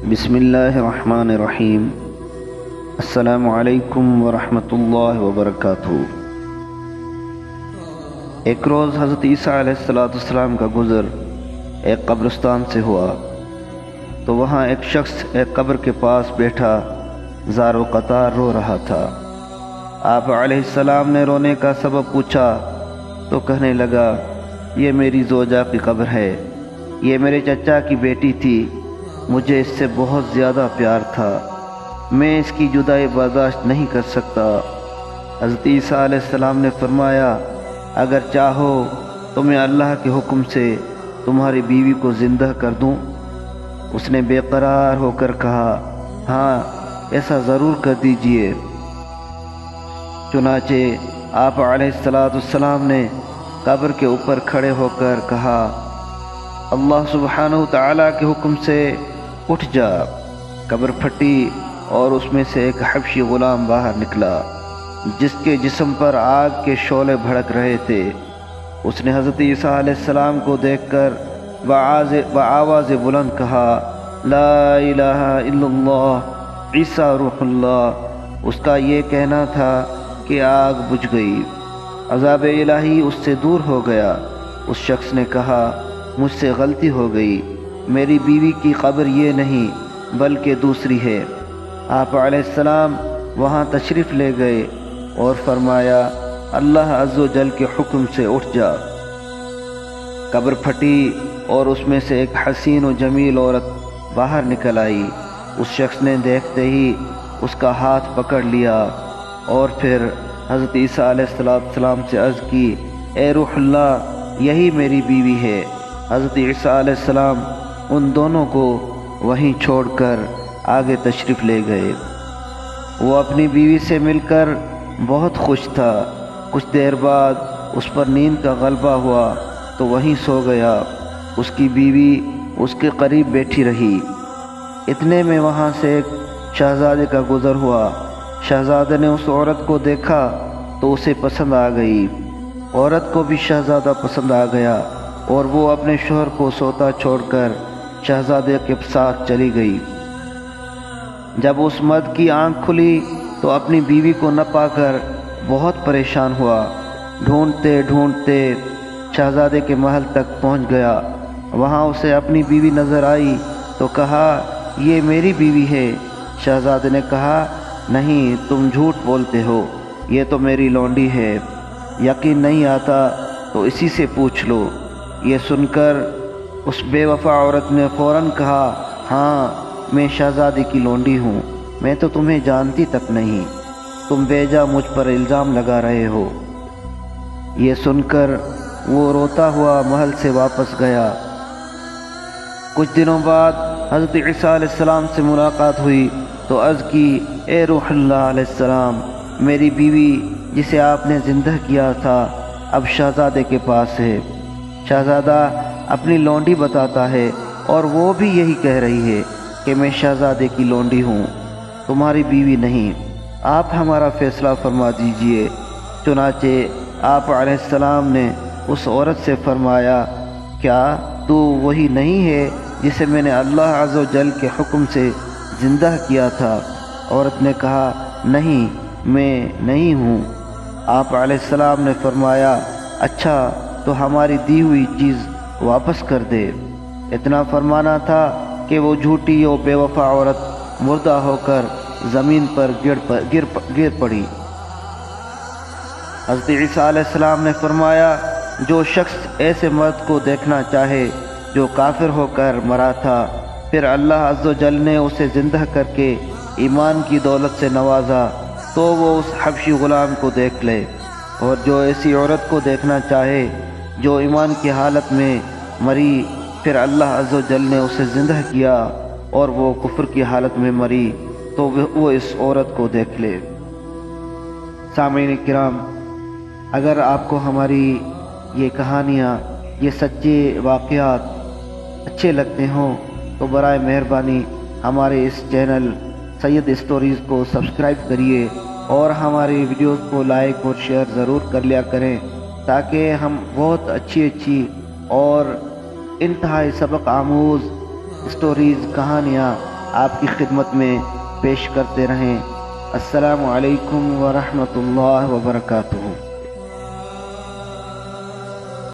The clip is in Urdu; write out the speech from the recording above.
بسم اللہ الرحمن الرحیم۔ السلام علیکم ورحمۃ اللہ وبرکاتہ۔ ایک روز حضرت عیسیٰ علیہ السلام کا گزر ایک قبرستان سے ہوا تو وہاں ایک شخص ایک قبر کے پاس بیٹھا زار و قطار رو رہا تھا۔ آپ علیہ السلام نے رونے کا سبب پوچھا تو کہنے لگا، یہ میری زوجہ کی قبر ہے، یہ میرے چچا کی بیٹی تھی، مجھے اس سے بہت زیادہ پیار تھا، میں اس کی جدائی برداشت نہیں کر سکتا۔ حضرت عیسیٰ علیہ السلام نے فرمایا، اگر چاہو تو میں اللہ کے حکم سے تمہاری بیوی کو زندہ کر دوں۔ اس نے بے قرار ہو کر کہا، ہاں ایسا ضرور کر دیجئے۔ چنانچہ آپ علیہ السلام نے قبر کے اوپر کھڑے ہو کر کہا، اللہ سبحانہ تعالیٰ کے حکم سے اٹھ جا۔ قبر پھٹی اور اس میں سے ایک حبشی غلام باہر نکلا جس کے جسم پر آگ کے شعلے بھڑک رہے تھے۔ اس نے حضرت عیسیٰ علیہ السلام کو دیکھ کر بآواز بلند کہا، لا الہ الا اللہ عیسیٰ روح اللہ۔ اس کا یہ کہنا تھا کہ آگ بجھ گئی، عذاب الہی اس سے دور ہو گیا۔ اس شخص نے کہا، مجھ سے غلطی ہو گئی، میری بیوی کی قبر یہ نہیں بلکہ دوسری ہے۔ آپ علیہ السلام وہاں تشریف لے گئے اور فرمایا، اللہ عز و جل کے حکم سے اٹھ جا۔ قبر پھٹی اور اس میں سے ایک حسین و جمیل عورت باہر نکل آئی۔ اس شخص نے دیکھتے ہی اس کا ہاتھ پکڑ لیا اور پھر حضرت عیسیٰ علیہ السلام سے عرض کی، اے روح اللہ، یہی میری بیوی ہے۔ حضرت عیسیٰ علیہ السلام ان دونوں کو وہیں چھوڑ کر آگے تشریف لے گئے۔ وہ اپنی بیوی سے مل کر بہت خوش تھا۔ کچھ دیر بعد اس پر نیند کا غلبہ ہوا تو وہیں سو گیا۔ اس کی بیوی اس کے قریب بیٹھی رہی۔ اتنے میں وہاں سے ایک شہزادے کا گزر ہوا۔ شہزادے نے اس عورت کو دیکھا تو اسے پسند آ گئی۔ عورت کو بھی شہزادہ پسند آ گیا اور وہ اپنے شوہر کو سوتا چھوڑ کر شہزادے کے ساتھ چلی گئی۔ جب اس مرد کی آنکھ کھلی تو اپنی بیوی کو نہ پا کر بہت پریشان ہوا۔ ڈھونڈتے ڈھونڈتے شہزادے کے محل تک پہنچ گیا۔ وہاں اسے اپنی بیوی نظر آئی تو کہا، یہ میری بیوی ہے۔ شہزادے نے کہا، نہیں، تم جھوٹ بولتے ہو، یہ تو میری لونڈی ہے، یقین نہیں آتا تو اسی سے پوچھ لو۔ یہ سن کر اس بے وفا عورت نے فوراً کہا، ہاں میں شہزادی کی لونڈی ہوں، میں تو تمہیں جانتی تک نہیں، تم بیجا مجھ پر الزام لگا رہے ہو۔ یہ سن کر وہ روتا ہوا محل سے واپس گیا۔ کچھ دنوں بعد حضرت عیسیٰ علیہ السلام سے ملاقات ہوئی تو عرض کی، اے روح اللہ علیہ السلام، میری بیوی جسے آپ نے زندہ کیا تھا اب شہزادے کے پاس ہے۔ شہزادہ اپنی لونڈی بتاتا ہے اور وہ بھی یہی کہہ رہی ہے کہ میں شہزادے کی لونڈی ہوں، تمہاری بیوی نہیں، آپ ہمارا فیصلہ فرما دیجئے۔ چنانچہ آپ علیہ السلام نے اس عورت سے فرمایا، کیا تو وہی نہیں ہے جسے میں نے اللہ عز و جل کے حکم سے زندہ کیا تھا؟ عورت نے کہا، نہیں، میں نہیں ہوں۔ آپ علیہ السلام نے فرمایا، اچھا تو ہماری دی ہوئی چیز واپس کر دے۔ اتنا فرمانا تھا کہ وہ جھوٹی اور بے وفا عورت مردہ ہو کر زمین پر گر پڑی۔ حضرت عیسیٰ علیہ السلام نے فرمایا، جو شخص ایسے مرد کو دیکھنا چاہے جو کافر ہو کر مرا تھا، پھر اللہ عز و جل نے اسے زندہ کر کے ایمان کی دولت سے نوازا، تو وہ اس حبشی غلام کو دیکھ لے۔ اور جو ایسی عورت کو دیکھنا چاہے جو ایمان کی حالت میں مری، پھر اللہ عز و جل نے اسے زندہ کیا اور وہ کفر کی حالت میں مری، تو وہ اس عورت کو دیکھ لے۔ سامعین کرام، اگر آپ کو ہماری یہ کہانیاں، یہ سچے واقعات اچھے لگتے ہوں تو برائے مہربانی ہمارے اس چینل سید اسٹوریز کو سبسکرائب کریے اور ہماری ویڈیوز کو لائک اور شیئر ضرور کر لیا کریں، تاکہ ہم بہت اچھی اور انتہائی سبق آموز اسٹوریز، کہانیاں آپ کی خدمت میں پیش کرتے رہیں۔ السلام علیکم ورحمۃ اللہ وبرکاتہ۔